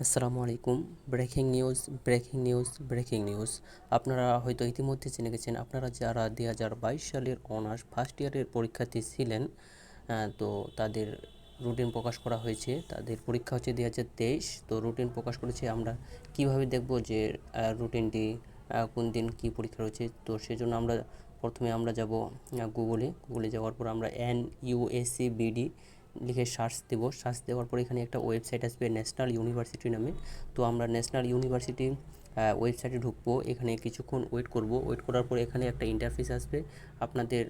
আসসালামু আলাইকুম। Breaking news. আপনারা হয়তো ইতিমধ্যে জেনে গেছেন, আপনারা যারা 2022 সালের অনার্স ফার্স্ট ইয়ারের পরীক্ষার্থী ছিলেন, তো তাদের রুটিন প্রকাশ করা হয়েছে। তাদের পরীক্ষা হচ্ছে 2023। তো রুটিন প্রকাশ করেছে। আমরা কিভাবে দেখব যে রুটিনটি কোন দিন কি পরীক্ষা রয়েছে। তো সেজন্য প্রথমে আমরা যাব গুগলে যাওয়ার পর আমরা NUSCBD লিখে সার্চ দেওয়ার পর এখানে একটা ওয়েবসাইট আসবে ন্যাশনাল ইউনিভার্সিটি নামে। তো আমরা ন্যাশনাল ইউনিভার্সিটি ওয়েবসাইটে ঢুকবো। এখানে কিছুক্ষণ ওয়েট করার পর এখানে একটা ইন্টারফেস আসবে। আপনাদের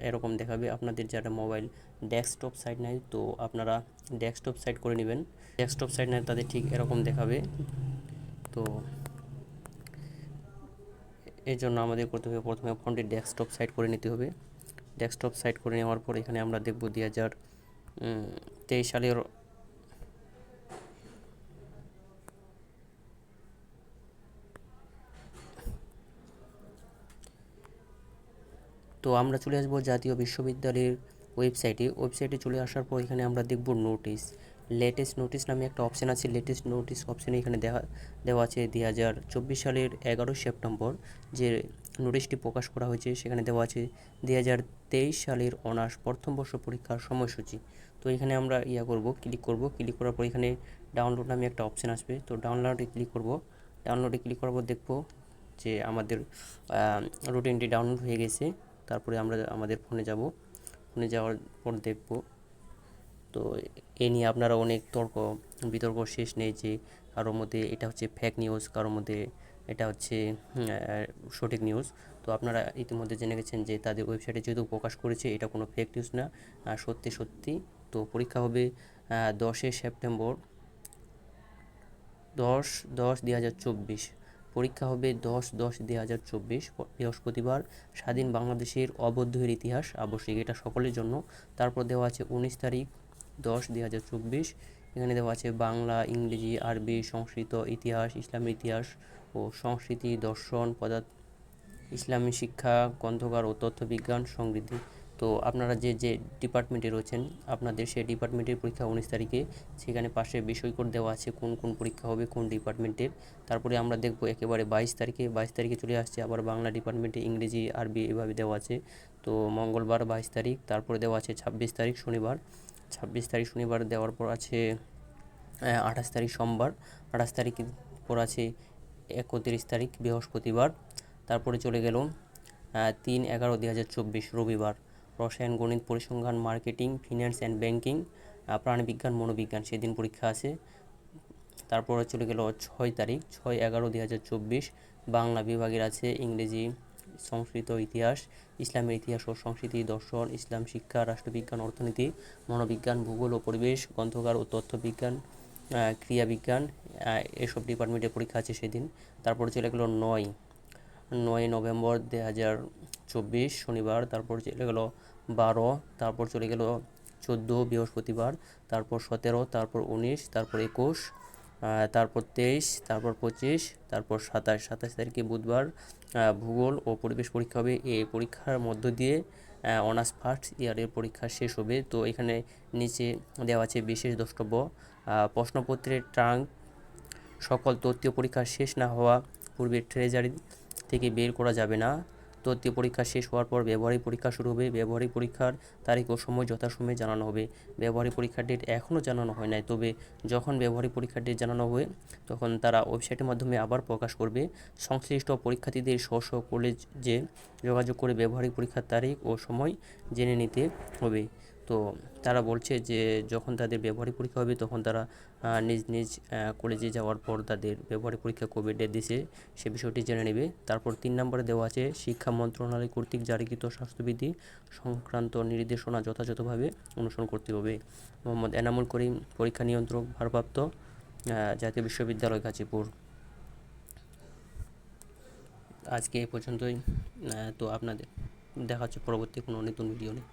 এরকম দেখাবে। আপনাদের যারা মোবাইল ডেস্কটপ সাইট নেয়, তো আপনারা ডেস্কটপ সাইট করে নেবেন। ডেস্কটপ সাইট নেয় তাদের ঠিক এরকম দেখাবে। তো এর জন্য আমাদের প্রথমে ফোনটি ডেস্কটপ সাইট করে নিতে হবে। ডেস্কটপ সাইট করে নেওয়ার পর এখানে আমরা দেখব 2023 সালের। তো আমরা চলে আসবো জাতীয় বিশ্ববিদ্যালয়ের ওয়েবসাইটে চলে আসার পর এখানে আমরা দেখব লেটেস্ট নোটিশ নামে একটা অপশান আছে। লেটেস্ট নোটিশ অপশানে এখানে দেওয়া আছে 2024 সালের 11 সেপ্টেম্বর যে নোটিশটি প্রকাশ করা হয়েছে। সেখানে দেওয়া আছে 2023 সালের অনার্স প্রথম বর্ষ পরীক্ষার সময়সূচি। তো এখানে আমরা ক্লিক করার পর এখানে ডাউনলোড নামে একটা অপশান আসবে। তো ডাউনলোডে ক্লিক করার পর দেখব যে আমাদের রুটিনটি ডাউনলোড হয়ে গেছে। তারপরে আমরা আমাদের ফোনে যাওয়ার পর দেখব। তো এ নিয়ে আপনারা অনেক বিতর্ক শেষ নেই যে কারোর মধ্যে এটা হচ্ছে ফেক নিউজ, কারোর মধ্যে এটা হচ্ছে সঠিক নিউজ। তো আপনারা ইতিমধ্যে জেনে গেছেন যে তাদের ওয়েবসাইটে যেহেতু প্রকাশ করেছে এটা কোনো ফেক নিউজ না, সত্যি। তো পরীক্ষা হবে 10 সেপ্টেম্বর, 10/10/2024। পরীক্ষা হবে 10/10/2024 বৃহস্পতিবার। স্বাধীন বাংলাদেশের অবধ্যের ইতিহাস আবশ্যিক, এটা সকলের জন্য। তারপর দেওয়া আছে 19 তারিখ 10/2024। এখানে দেওয়া আছে বাংলা, ইংরেজি, আরবি, সংস্কৃত, ইতিহাস, ইসলামের ইতিহাস ও সংস্কৃতি, দর্শন, ইসলামী শিক্ষা, গ্রন্থাগার ও তথ্যবিজ্ঞান সমৃদ্ধি। তো আপনারা যে ডিপার্টমেন্টে রয়েছেন, আপনাদের সেই ডিপার্টমেন্টের পরীক্ষা 19 তারিখে। সেখানে পাশে বিষয় কোড দেওয়া আছে কোন পরীক্ষা হবে কোন ডিপার্টমেন্টের। তারপরে আমরা দেখব একেবারে 22 তারিখে চলে আসছে আবার বাংলা ডিপার্টমেন্টে, ইংরেজি, আরবি এভাবে দেওয়া আছে। তো মঙ্গলবার 22 তারিখ। তারপরে দেওয়া আছে 26 তারিখ শনিবার। 26 তারিখ শনিবার দেওয়ার পর আছে 28 তারিখ সোমবার। 28 তারিখের পর আছে 31 তারিখ বৃহস্পতিবার। তারপরে চলে গেল 3/11/2024 রবিবার। রসায়ন, গণিত, পরিসংখ্যান, মার্কেটিং, ফিন্যান্স অ্যান্ড ব্যাংকিং, প্রাণিবিজ্ঞান, মনোবিজ্ঞান সেদিন পরীক্ষা আছে। তারপরে চলে গেল 6 তারিখ 6/11/2024 বাংলা বিভাগের আছে ইংরেজি, সংস্কৃত, ইতিহাস, ইসলামের ইতিহাস ও সংস্কৃতি, দর্শন, ইসলাম শিক্ষা, রাষ্ট্রবিজ্ঞান, অর্থনীতি, মনোবিজ্ঞান, ভূগোল ও পরিবেশ, গ্রন্থাগার ও তথ্যবিজ্ঞান, ক্রিয়াবিজ্ঞান, এসব ডিপার্টমেন্টের পরীক্ষা আছে সেদিন। তারপরে চলে গেল 9 নভেম্বর 2024 শনিবার। তারপর চলে গেল 12। তারপর চলে গেল 14 বৃহস্পতিবার। তারপর 17, তারপর 19, তারপর 21, তারপর 23, তারপর 25, তারপর 27 তারিখে বুধবার ভূগোল ও পরিবেশ পরীক্ষা হবে। এই পরীক্ষার মধ্য দিয়ে অনার্স ফার্স্ট ইয়ারের পরীক্ষা শেষ হবে। তো এখানে নিচে দেওয়া আছে বিশেষ দ্রষ্টব্য, প্রশ্নপত্রের ট্রাঙ্ক সকল তথ্য পরীক্ষা শেষ না হওয়া পূর্বে ট্রেজারি থেকে বের করা যাবে না। তথ্য পরীক্ষা শেষ হওয়ার পর ব্যবহারিক পরীক্ষা শুরু হবে। ব্যবহারিক পরীক্ষার তারিখ ও সময় যথাসময়ে জানানো হবে। ব্যবহারিক পরীক্ষার ডেট এখনও জানানো হয় নাই, তবে যখন ব্যবহারিক পরীক্ষার ডেট জানানো হবে তখন তারা ওয়েবসাইটের মাধ্যমে আবার প্রকাশ করবে। সংশ্লিষ্ট পরীক্ষার্থীদের স্ব কলেজে যোগাযোগ করে ব্যবহারিক পরীক্ষার তারিখ ও সময় জেনে নিতে হবে। তো তারা বলছে যে যখন তাদের ব্যবহারিক পরীক্ষা হবে তখন তারা নিজ কলেজে যাওয়ার পর তাদের ব্যবহারিক পরীক্ষা কবে ডেট দিছে সে বিষয়টি জেনে নেবে। তারপর 3 নম্বরে দেওয়া আছে শিক্ষা মন্ত্রণালয় কর্তৃক জারিকৃত স্বাস্থ্যবিধি সংক্রান্ত নির্দেশনা যথাযথভাবে অনুসরণ করতে হবে। মোহাম্মদ এনামুল করিম, পরীক্ষা নিয়ন্ত্রক, ভারপ্রাপ্ত, জাতীয় বিশ্ববিদ্যালয় গাজীপুর। আজকে এই পর্যন্তই। তো আপনাদের দেখা হচ্ছে পরবর্তী কোনো নতুন ভিডিও নিয়ে।